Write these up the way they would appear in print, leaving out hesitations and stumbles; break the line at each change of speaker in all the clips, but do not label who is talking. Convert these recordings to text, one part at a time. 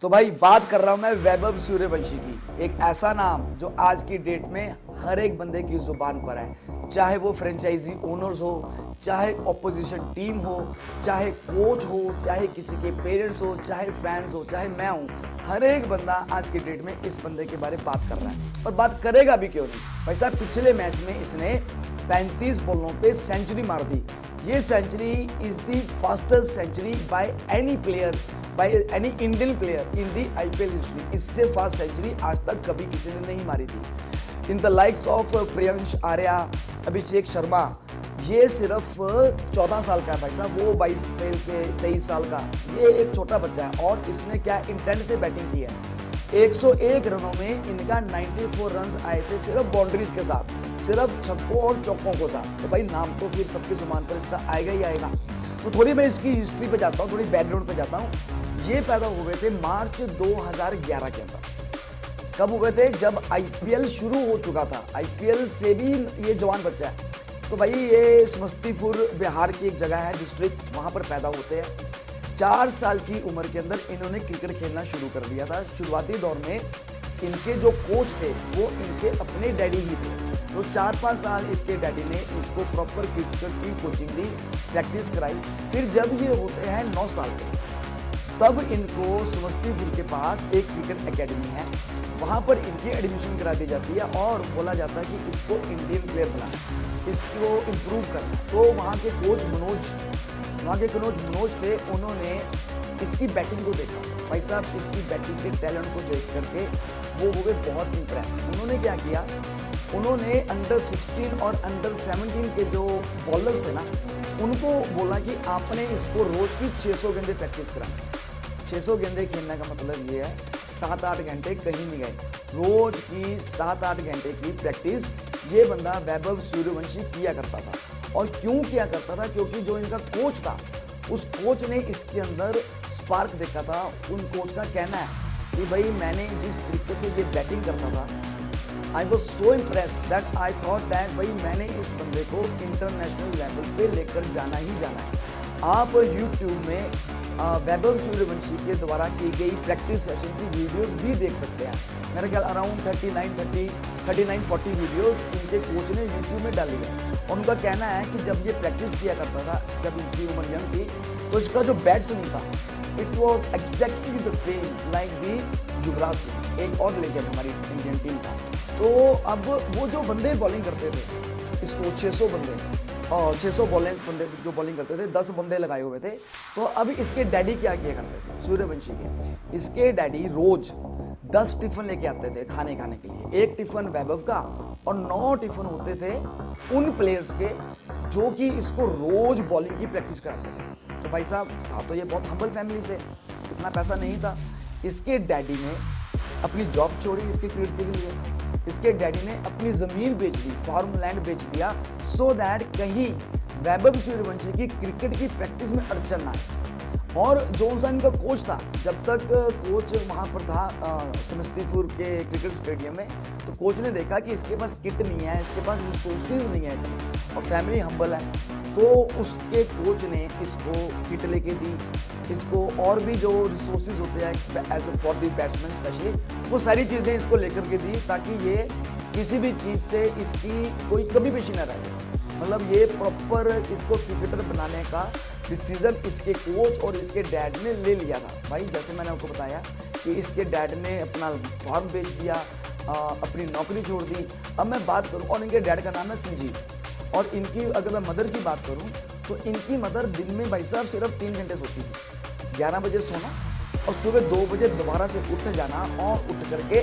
तो भाई बात कर रहा हूं मैं वैभव सूर्यवंशी की। एक ऐसा नाम जो आज की डेट में हर एक बंदे की जुबान पर है, चाहे वो फ्रेंचाइजी ओनर्स हो, चाहे ऑपोजिशन टीम हो, चाहे कोच हो, चाहे किसी के पेरेंट्स हो, चाहे फैंस हो, चाहे मैं हूं। हर एक बंदा आज की डेट में इस बंदे के बारे में बात कर रहा है और बात करेगा भी क्यों नहीं। भाई साहब पिछले मैच में इसने 35 बॉलों पे सेंचुरी मार दी। ये century is the fastest century by any player, by any Indian player in the IPL history. इससे फास्ट सेंचुरी आज तक कभी किसी ने नहीं मारी थी। In the likes of Priyansh Arya, Abhishek Sharma, ये सिर्फ 14 साल का है भाई साहब, वो 22 साल के 23 साल का, ये एक छोटा बच्चा है। और इसने क्या इंटेंट से बैटिंग की है। 101 रनों में इनका 94 रन आए थे सिर्फ बाउंड्रीज के साथ, सिर्फ छक्कों और चौकों के साथ। तो भाई नाम तो फिर सबकी जुबान पर इसका आएगा ही आएगा। तो थोड़ी मैं इसकी हिस्ट्री पे जाता हूँ, थोड़ी बैकग्राउंड पे जाता हूँ। ये पैदा हुए थे मार्च 2011 के अंदर। कब हुए थे? जब आईपीएल शुरू हो चुका था। आईपीएल से भी ये जवान बच्चा है। तो भाई ये समस्तीपुर बिहार की एक जगह है, डिस्ट्रिक्ट, वहाँ पर पैदा होते हैं। 4 साल की उम्र के अंदर इन्होंने क्रिकेट खेलना शुरू कर दिया था। शुरुआती दौर में इनके जो कोच थे वो इनके अपने डैडी ही थे। तो 4-5 साल इसके डैडी ने इनको प्रॉपर क्रिकेट की कोचिंग दी, प्रैक्टिस कराई। फिर जब ये होते हैं 9 साल के, तब इनको समस्तीपुर के पास एक क्रिकेट एकेडमी है, वहाँ पर इनकी एडमिशन करा दी जाती है और बोला जाता है कि इसको इंडियन प्लेयर बनाना, इसको इम्प्रूव करना। तो वहाँ के कोच मनोज थे, उन्होंने इसकी बैटिंग को देखा। भाई साहब इसकी बैटिंग के टैलेंट को देख करके वो हुए बहुत इम्प्रेस। उन्होंने क्या किया, उन्होंने अंडर 16 और अंडर 17 के जो बॉलर्स थे ना, उनको बोला कि आपने इसको रोज की 600 गेंदे प्रैक्टिस करानी। 600 गेंदे खेलने का मतलब ये है 7-8 घंटे कहीं नहीं गए। रोज की 7-8 घंटे की प्रैक्टिस ये बंदा वैभव सूर्यवंशी किया करता था। और क्यों किया करता था? क्योंकि जो इनका कोच था, उस कोच ने इसके अंदर स्पार्क देखा था। उन कोच का कहना है कि भाई मैंने जिस तरीके से ये बैटिंग करता था, I was so impressed that I thought that भाई मैंने इस बंदे को इंटरनेशनल लेवल पे लेकर जाना ही जाना है। आप यूट्यूब में वैभव सूर्यवंशी के द्वारा की गई प्रैक्टिस सेशन की वीडियोस भी देख सकते हैं। मेरे ख्याल अराउंड 39-40 वीडियोस इनके कोच ने यूट्यूब में डाली है। और उनका कहना है कि जब ये प्रैक्टिस किया करता था, जब इनकी उम्र यंग थी, तो इसका जो बैट स्विंग था, it was exactly the same like the Yuvraj Singh, एक और लेजेंड हमारी इंडियन टीम का। तो अब वो जो बंदे बॉलिंग करते थे, इसको 600 बंदे और 600 बंदे जो बॉलिंग करते थे, 10 बंदे लगाए हुए थे। तो अब इसके डैडी क्या किया करते थे सूर्यवंशी के? इसके डैडी रोज 10 टिफिन लेके आते थे खाने के लिए। एक टिफिन वैभव का और 9 टिफिन होते थे उन प्लेयर्स के जो कि इसको रोज बॉलिंग की प्रैक्टिस कराते थे। तो भाई साहब था तो ये बहुत हम्बल फैमिली से, इतना पैसा नहीं था। इसके डैडी ने अपनी जॉब छोड़ी इसके क्रिकेट के लिए। इसके डैडी ने अपनी जमीन बेच दी, फार्म लैंड बेच दिया, सो दैट कहीं वैभव सूर्यवंशी की क्रिकेट की प्रैक्टिस में अड़चन ना आए। और जो इनका कोच था, जब तक कोच वहाँ पर था समस्तीपुर के क्रिकेट स्टेडियम में, तो कोच ने देखा कि इसके पास किट नहीं है, इसके पास रिसोर्सेज नहीं है और फैमिली हम्बल है। तो उसके कोच ने इसको किट लेके दी, इसको और भी जो रिसोर्सेज होते हैं as a for the batsman specially, वो सारी चीज़ें इसको लेकर के दी ताकि ये किसी भी चीज़ से इसकी कोई कमी पेशी ना रहे। मतलब ये प्रॉपर इसको क्रिकेटर बनाने का डिसीजन इसके कोच और इसके डैड ने ले लिया था। भाई जैसे मैंने आपको बताया कि इसके डैड ने अपना फार्म बेच दिया, अपनी नौकरी छोड़ दी। अब मैं बात करूं, और इनके डैड का नाम है संजीव, और इनकी अगर मैं मदर की बात करूं तो इनकी मदर दिन में भाई साहब सिर्फ 3 घंटे सोती थी। 11 बजे सोना और सुबह 2 बजे दोबारा से उठ जाना और उठ करके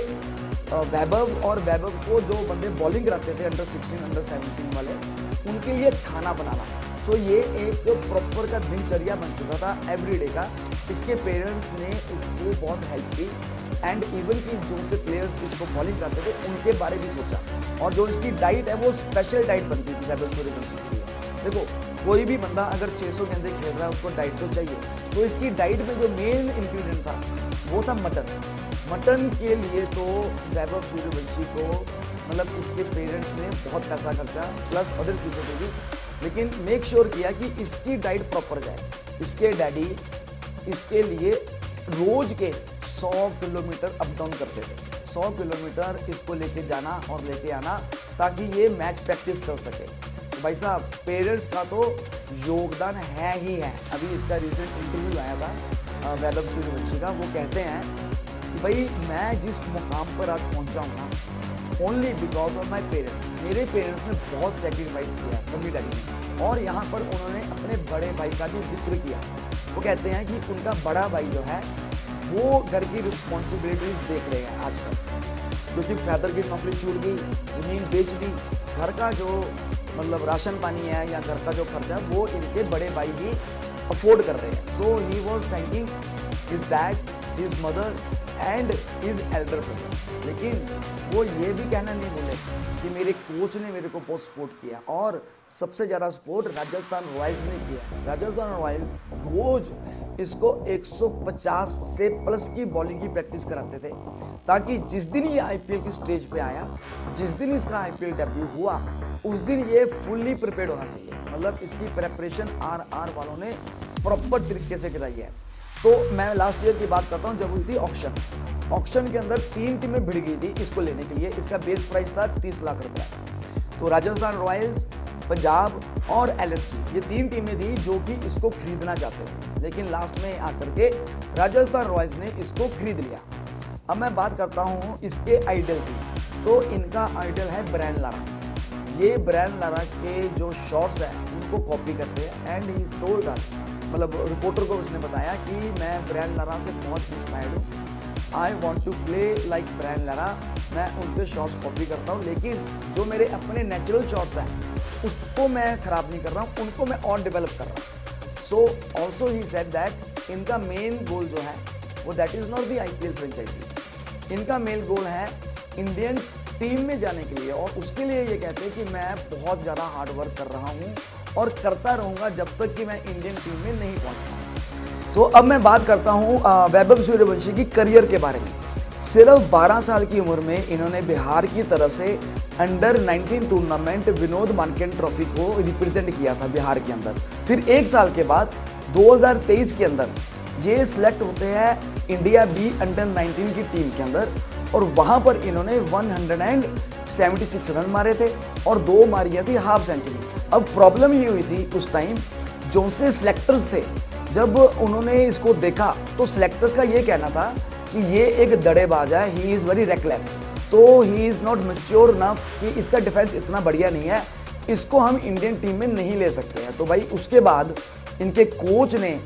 वैभव को जो बंदे बॉलिंग कराते थे अंडर 16 अंडर 17 वाले, उनके लिए खाना बनाना। सो ये एक प्रॉपर का दिनचर्या बन चुका था एवरीडे का। इसके पेरेंट्स ने इसको बहुत हेल्प की एंड इवन कि जो से प्लेयर्स इसको बॉलिंग कराते थे उनके बारे में सोचा। और जो इसकी डाइट है वो स्पेशल डाइट बनती थी वैभव सूर्यवंशी के लिए। देखो कोई भी बंदा अगर 600 गेंदे खेल रहा है उसको डाइट तो चाहिए, तो इसकी डाइट में जो मेन इंग्रेडिएंट था वो था मटन। मटन के लिए तो वैभव सूर्यवंशी को मतलब इसके पेरेंट्स ने बहुत पैसा खर्चा प्लस अदर चीज़ों पे भी, लेकिन मेक श्योर किया कि इसकी डाइट प्रॉपर जाए। इसके डैडी इसके लिए रोज के 100 किलोमीटर अप डाउन करते थे। 100 किलोमीटर इसको लेके जाना और लेके आना ताकि ये मैच प्रैक्टिस कर सके। तो भाई साहब पेरेंट्स का तो योगदान है ही है। अभी इसका रिसेंट इंटरव्यू आया था वैभव सूर्यवंशी का, वो कहते हैं कि भाई मैं जिस मुकाम पर आज पहुंचा हूँ ना, only because of my parents. मेरे पेरेंट्स ने बहुत सेक्रीफाइस किया मम्मी डैडी ने, और यहाँ पर उन्होंने अपने बड़े भाई का भी जिक्र किया। वो कहते हैं कि उनका बड़ा भाई जो है वो घर की रिस्पॉन्सिबिलिटीज देख रहे हैं आजकल, क्योंकि फादर की नौकरी छूट गई, ज़मीन बेच दी, घर का जो मतलब राशन पानी है या घर का जो खर्चा है वो इनके बड़े भाई ही अफोर्ड कर रहे हैं। So he was thanking his dad, his mother and his elder brother. लेकिन वो ये भी कहना नहीं भूले कि मेरे कोच ने मेरे को बहुत सपोर्ट किया, और सबसे ज़्यादा सपोर्ट राजस्थान रॉयल्स ने किया। राजस्थान रॉयल्स रोज इसको 150 से प्लस की बॉलिंग की प्रैक्टिस कराते थे, ताकि जिस दिन ये आईपीएल की स्टेज पे आया, जिस दिन इसका आईपीएल डेब्यू हुआ, उस दिन ये फुल्ली प्रिपेयर्ड होना चाहिए। मतलब इसकी प्रेपरेशन आर वालों ने प्रॉपर तरीके से कराई है। तो मैं लास्ट ईयर की बात करता हूँ, जब हुई थी ऑक्शन के अंदर 3 टीमें भिड़ गई थी इसको लेने के लिए। इसका बेस प्राइस था 30 लाख रुपए। तो राजस्थान रॉयल्स, पंजाब और एलएसजी, ये 3 टीमें थी जो कि इसको खरीदना चाहते थे, लेकिन लास्ट में आकर के राजस्थान रॉयल्स ने इसको खरीद लिया। अब मैं बात करता हूँ इसके आइडल की। तो इनका आइडल है ब्रायन लारा। ये ब्रायन लारा के जो शॉट्स हैं उनको कॉपी करते हैं, एंड ही टोल्ड अस, मतलब रिपोर्टर को उसने बताया कि मैं ब्रायन लारा से बहुत इंस्पायर्ड हूँ, I want to play like Brian Lara. मैं उनके शॉट्स कॉपी करता हूँ, लेकिन जो मेरे अपने नेचुरल शॉट्स हैं उसको मैं ख़राब नहीं कर रहा हूँ, उनको मैं और डेवलप कर रहा हूँ। So also he said that इनका मेन गोल जो है वो that is not the IPL franchise. इनका मेन गोल है इंडियन टीम में जाने के लिए, और उसके लिए ये कहते हैं कि मैं बहुत ज़्यादा हार्ड वर्क कर रहा हूँ और करता रहूँगा जब तक कि मैं इंडियन टीम में नहीं पहुँचता। तो अब मैं बात करता हूँ वैभव सूर्यवंशी की करियर के बारे में। सिर्फ 12 साल की उम्र में इन्होंने बिहार की तरफ से अंडर 19 टूर्नामेंट विनोद मानकेन ट्रॉफी को रिप्रेजेंट किया था बिहार के अंदर। फिर 1 साल के बाद 2023 के अंदर ये सिलेक्ट होते हैं इंडिया बी अंडर 19 की टीम के अंदर, और वहाँ पर इन्होंने 176 रन मारे थे और 2 मारियाँ थी हाफ सेंचुरी। अब प्रॉब्लम ये हुई थी उस टाइम, जो से सिलेक्टर्स थे, जब उन्होंने इसको देखा तो सिलेक्टर्स का ये कहना था कि ये एक दड़ेबाज है, ही इज़ वेरी रेकलेस, तो he is not mature enough कि इसका डिफेंस इतना बढ़िया नहीं है, इसको हम इंडियन टीम में नहीं ले सकते हैं। तो भाई उसके बाद इनके कोच ने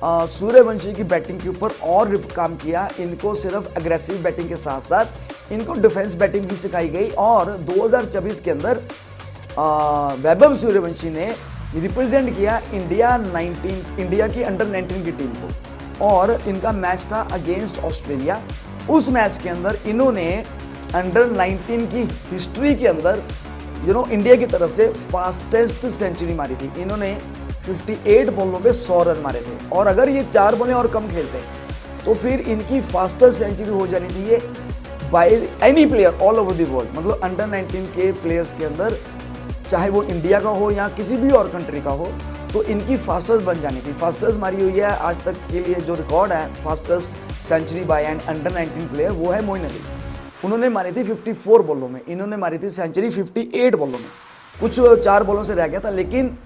सूर्यवंशी की बैटिंग के ऊपर और काम किया। इनको सिर्फ अग्रेसिव बैटिंग के साथ साथ इनको डिफेंस बैटिंग भी सिखाई गई, और 2024 के अंदर वैभव सूर्यवंशी ने रिप्रेजेंट किया इंडिया की अंडर 19 की टीम को, और इनका मैच था अगेंस्ट ऑस्ट्रेलिया। उस मैच के अंदर इन्होंने अंडर 19 की हिस्ट्री के अंदर इंडिया की तरफ से फास्टेस्ट सेंचुरी मारी थी। इन्होंने 58 बॉलों पे 100 रन मारे थे, और अगर ये 4 बॉलें और कम खेलते तो फिर इनकी फास्टेस्ट सेंचुरी हो जानी थी ये bye any player all over the world. मतलब अंडर 19 के प्लेयर्स के अंदर, चाहे वो इंडिया का हो या किसी भी और कंट्री का हो, तो इनकी फास्टेस्ट बन जानी थी। फास्टेस्ट मारी हुई है आज तक के लिए जो रिकॉर्ड है fastest century by an under 19 player, वो है मोइन अली। उन्होंने मारी थी 54 बॉलों में, इन्होंने मारी थी सेंचुरी 58 बॉलों में, कुछ 4 बॉलों से रह गया था, लेकिन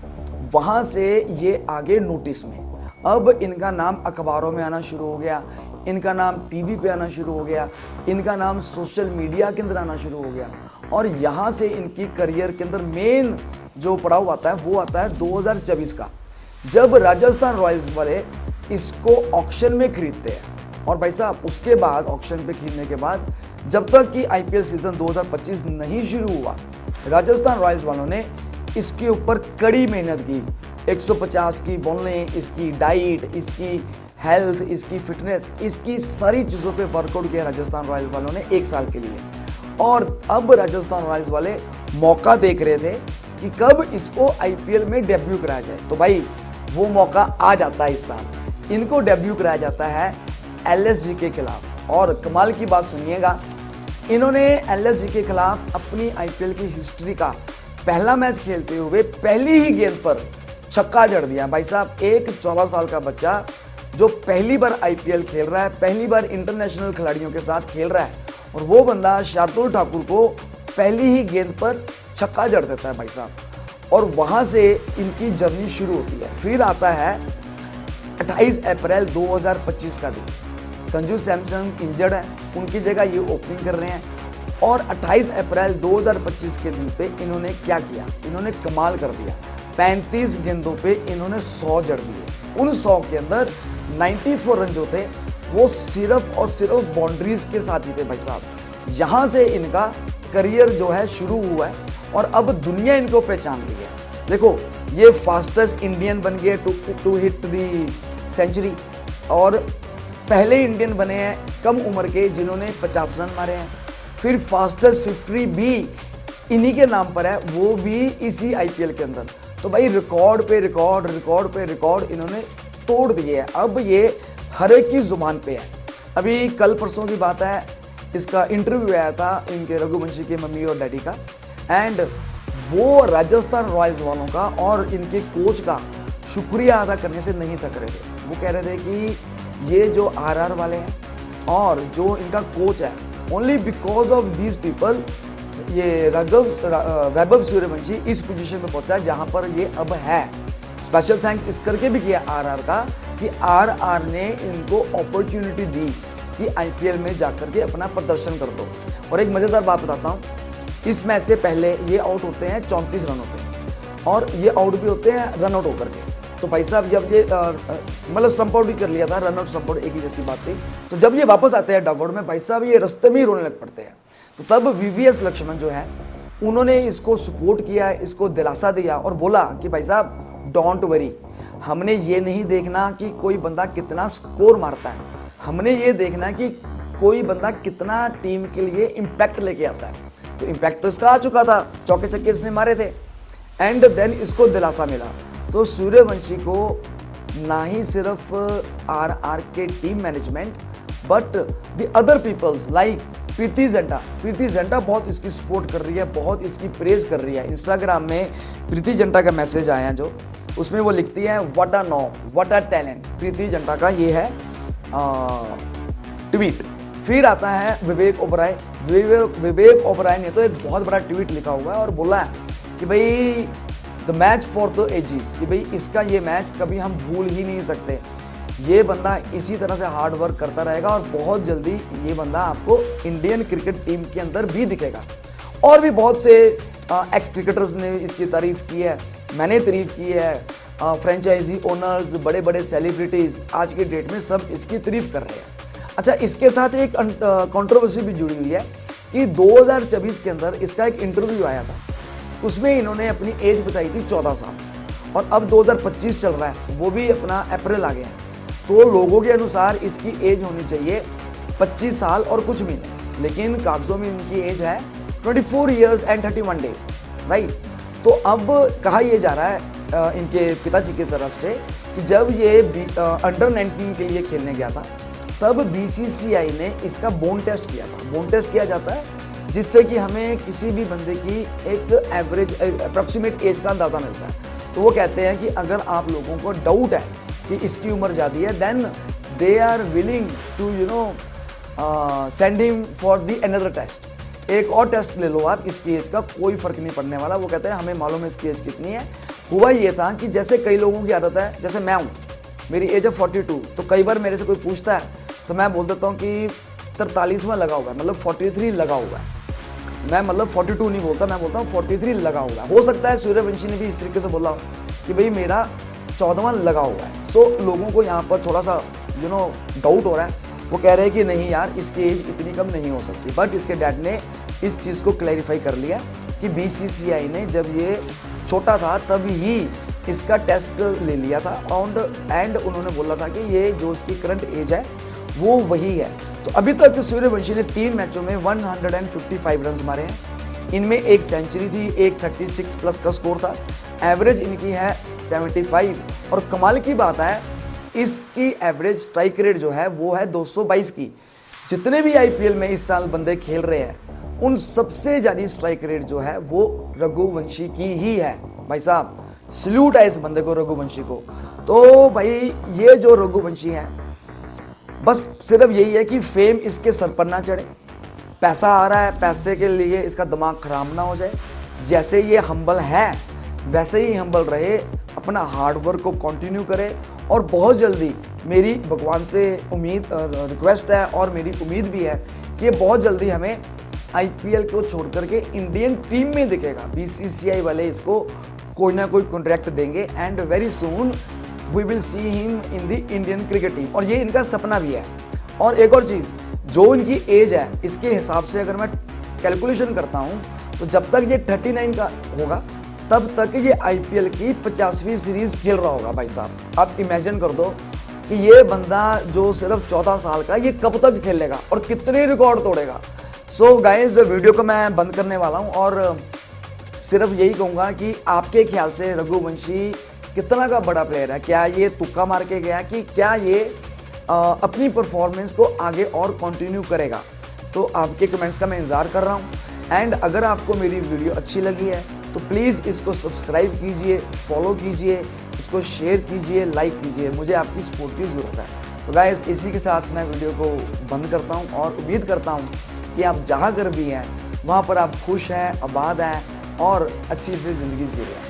वहाँ से ये आगे नोटिस में। अब इनका नाम अखबारों में आना शुरू हो गया, इनका नाम टीवी पे आना शुरू हो गया, इनका नाम सोशल मीडिया के अंदर आना शुरू हो गया, और यहाँ से इनकी करियर के अंदर मेन जो पड़ाव आता है वो आता है 2024 का, जब राजस्थान रॉयल्स वाले इसको ऑक्शन में खरीदते हैं। और भाई साहब उसके बाद ऑक्शन पे खरीदने के बाद जब तक कि आईपीएल सीजन 2025 नहीं शुरू हुआ, राजस्थान रॉयल्स वालों ने इसके ऊपर कड़ी मेहनत की। 150 की बॉलें, इसकी डाइट, इसकी हेल्थ, इसकी फिटनेस, इसकी सारी चीज़ों पे वर्कआउट किया राजस्थान रॉयल्स वालों ने 1 साल के लिए। और अब राजस्थान रॉयल्स वाले मौका देख रहे थे कि कब इसको आईपीएल में डेब्यू कराया जाए। तो भाई वो मौका आ जाता है इस साल। इनको डेब्यू कराया जाता है एलएसजी के खिलाफ। और कमाल की बात सुनिएगा, इन्होंने एलएसजी के खिलाफ अपनी आईपीएल की हिस्ट्री का पहला मैच खेलते हुए पहली ही गेंद पर छक्का जड़ दिया। भाई साहब, एक 14 साल का बच्चा जो पहली बार आईपीएल खेल रहा है, पहली बार इंटरनेशनल खिलाड़ियों के साथ खेल रहा है, और वो बंदा शार्दुल ठाकुर को पहली ही गेंद पर छक्का जड़ देता है भाई साहब। और वहाँ से इनकी जर्नी शुरू होती है। फिर आता है 28 अप्रैल 2025 का दिन। संजू सैमसन इंजर्ड है, उनकी जगह ये ओपनिंग कर रहे हैं, और 28 अप्रैल 2025 के दिन पे इन्होंने क्या किया, इन्होंने कमाल कर दिया। 35 गेंदों पे इन्होंने 100 जड़ दिए। उन 100 के अंदर 94 रन जो थे वो सिर्फ और सिर्फ बाउंड्रीज के साथ ही थे भाई साहब। यहाँ से इनका करियर जो है शुरू हुआ है, और अब दुनिया इनको पहचान रही है। देखो, ये फास्टेस्ट इंडियन बन गए टू हिट दी सेंचुरी, और पहले इंडियन बने हैं कम उम्र के जिन्होंने 50 रन मारे हैं। फिर फास्टेस्ट 50 भी इन्हीं के नाम पर है, वो भी इसी आईपीएल के अंदर। तो भाई रिकॉर्ड पे रिकॉर्ड, रिकॉर्ड पे रिकॉर्ड इन्होंने तोड़ दिए हैं। अब ये हर एक की जुबान पे है। अभी कल परसों की बात है, इसका इंटरव्यू आया था इनके रघुवंशी के मम्मी और डैडी का, एंड वो राजस्थान रॉयल्स वालों का और इनके कोच का शुक्रिया अदा करने से नहीं थक रहे थे। वो कह रहे थे कि ये जो आरआर वाले हैं और जो इनका कोच है, only because of these people ये वैभव सूर्यवंशी इस पोजीशन पे पहुंचा है जहां पर ये अब है। स्पेशल थैंक्स इस करके भी किया आरआर का कि आरआर ने इनको अपॉर्चुनिटी दी कि आईपीएल में जाकर के अपना प्रदर्शन कर दो। और एक मज़ेदार बात बताता हूँ, इस मैच से पहले ये आउट होते हैं 34 रनों पे, और ये आउट भी होते हैं रन आउट होकर के। तो भाई साहब जब ये मतलब स्टंप आउट भी कर लिया था, रन आउट स्टंप आउट एक ही जैसी बात थी। तो जब ये वापस आते हैं डगआउट में, भाई साहब ये रास्ते में ही रोने लग पड़ते हैं। तो तब वीवीएस लक्ष्मण जो है उन्होंने इसको सपोर्ट किया, इसको दिलासा दिया और बोला कि भाई साहब डोंट वरी, हमने ये नहीं देखना कि कोई बंदा कितना स्कोर मारता है, हमने ये देखना कि कोई बंदा कितना टीम के लिए इम्पैक्ट लेके आता है। तो इम्पैक्ट तो इसका आ चुका था, चौके छक्के इसने मारे थे, एंड देन इसको दिलासा मिला। तो सूर्यवंशी को ना ही सिर्फ आरआर के team management but the other peoples like Preity Zinta बहुत इसकी सपोर्ट कर रही है, बहुत इसकी प्रेज कर रही है। इंस्टाग्राम में प्रीति जिंटा का मैसेज आया जो, उसमें वो लिखती है what a knock, what a talent. Preity Zinta का ये है ट्वीट। फिर आता है विवेक ओबराय ने तो एक बहुत बड़ा ट्वीट लिखा हुआ है और बोला है कि भाई the match for the ages, कि भाई इसका ये मैच कभी हम भूल ही नहीं सकते। ये बंदा इसी तरह से हार्ड वर्क करता रहेगा और बहुत जल्दी ये बंदा आपको इंडियन क्रिकेट टीम के अंदर भी दिखेगा। और भी बहुत से एक्स क्रिकेटर्स ने इसकी तारीफ की है, मैंने तारीफ की है, फ्रेंचाइजी ओनर्स, बड़े बड़े सेलिब्रिटीज़ आज के डेट में सब इसकी तारीफ कर रहे हैं। अच्छा, इसके साथ एक कंट्रोवर्सी भी जुड़ी हुई है कि 2024 के अंदर इसका एक इंटरव्यू आया था, उसमें इन्होंने अपनी एज बताई थी 14 साल, और अब 2025 चल रहा है, वो भी अपना अप्रैल आ गया है। तो लोगों के अनुसार इसकी एज होनी चाहिए 25 साल और कुछ महीने, लेकिन कागजों में इनकी एज है 24 ईयर्स एंड 31 डेज, राइट। तो अब कहा यह जा रहा है इनके पिताजी की तरफ से कि जब ये अंडर 19 के लिए खेलने गया था तब बीसीसीआई ने इसका बोन टेस्ट किया था। बोन टेस्ट किया जाता है जिससे कि हमें किसी भी बंदे की एक एवरेज अप्रॉक्सीमेट एज का अंदाज़ा मिलता है। तो वो कहते हैं कि अगर आप लोगों को डाउट है कि इसकी उम्र ज़्यादा है, then they are willing to send him for the another test. एक और टेस्ट ले लो आप, इसकी एज का कोई फ़र्क नहीं पड़ने वाला। वो कहते हैं हमें मालूम है इसकी एज कितनी है। हुआ ये था कि जैसे कई लोगों की आदत है, जैसे मैं हूँ, मेरी एज है 42, तो कई बार मेरे से कोई पूछता है तो मैं बोल देता हूँ कि 43वां लगा हुआ है, मतलब 43 लगा हुआ है। मैं मतलब 42 नहीं बोलता, मैं बोलता हूँ 43 लगा हुआ है। हो सकता है सूर्यवंशी ने भी इस तरीके से बोला हो कि भाई मेरा 14वां लगा हुआ है। सो लोगों को यहाँ पर थोड़ा सा डाउट हो रहा है। वो कह रहे हैं कि नहीं यार, इसकी एज इतनी कम नहीं हो सकती। बट इसके डैड ने इस चीज़ को क्लैरिफाई कर लिया कि बीसीसीआई ने जब ये छोटा था तब ही इसका टेस्ट ले लिया था, एंड उन्होंने बोला था कि ये जो इसकी करंट एज है वो वही है। तो अभी तक सूर्यवंशी ने 3 मैचों में 155 रन मारे हैं। इनमें एक सेंचुरी थी, एक 36 प्लस का स्कोर था, एवरेज इनकी है 75। और कमाल की बात है, इसकी एवरेज स्ट्राइक रेट जो है वो है 222 की। जितने भी आईपीएल में इस साल बंदे खेल रहे हैं उन सबसे ज़्यादा स्ट्राइक रेट जो है वो रघुवंशी की ही है। भाई साहब सल्यूट है इस बंदे को, रघुवंशी को। तो भाई ये जो रघुवंशी है, बस सिर्फ यही है कि फेम इसके सर पर ना चढ़े, पैसा आ रहा है, पैसे के लिए इसका दिमाग खराब ना हो जाए। जैसे ये हम्बल है वैसे ही हम्बल रहे, अपना हार्ड वर्क को कंटिन्यू करे, और बहुत जल्दी मेरी भगवान से रिक्वेस्ट है और मेरी उम्मीद भी है कि ये बहुत जल्दी हमें आईपीएल को छोड़ करके इंडियन टीम में दिखेगा। बीसीसीआई वाले इसको कोई ना कोई कॉन्ट्रैक्ट देंगे and very soon we will see him in the Indian cricket team, और ये इनका सपना भी है। और एक और चीज़, जो इनकी एज है इसके हिसाब से अगर मैं कैलकुलेशन करता हूँ तो जब तक ये 39 का होगा तब तक ये आईपीएल की 50वीं सीरीज खेल रहा होगा। भाई साहब आप इमेजिन कर दो कि ये बंदा जो सिर्फ 14 साल का, ये कब तक खेलेगा और कितने रिकॉर्ड तोड़ेगा। सो गाइज वीडियो को मैं बंद करने वाला हूँ और सिर्फ यही कहूँगा कि आपके ख्याल से रघुवंशी कितना का बड़ा प्लेयर है? क्या ये तुक्का मार के गया कि क्या ये अपनी परफॉर्मेंस को आगे और कंटिन्यू करेगा? तो आपके कमेंट्स का मैं इंतज़ार कर रहा हूँ। एंड अगर आपको मेरी वीडियो अच्छी लगी है तो प्लीज़ इसको सब्सक्राइब कीजिए, फॉलो कीजिए, इसको शेयर कीजिए, लाइक कीजिए, मुझे आपकी सपोर्ट की ज़रूरत है। तो गाइस इसी के साथ मैं वीडियो को बंद करता हूँ और उम्मीद करता हूँ कि आप जहाँ कर भी हैं वहाँ पर आप खुश हैं, आबाद हैं और अच्छी सी ज़िंदगी जी रहे हैं।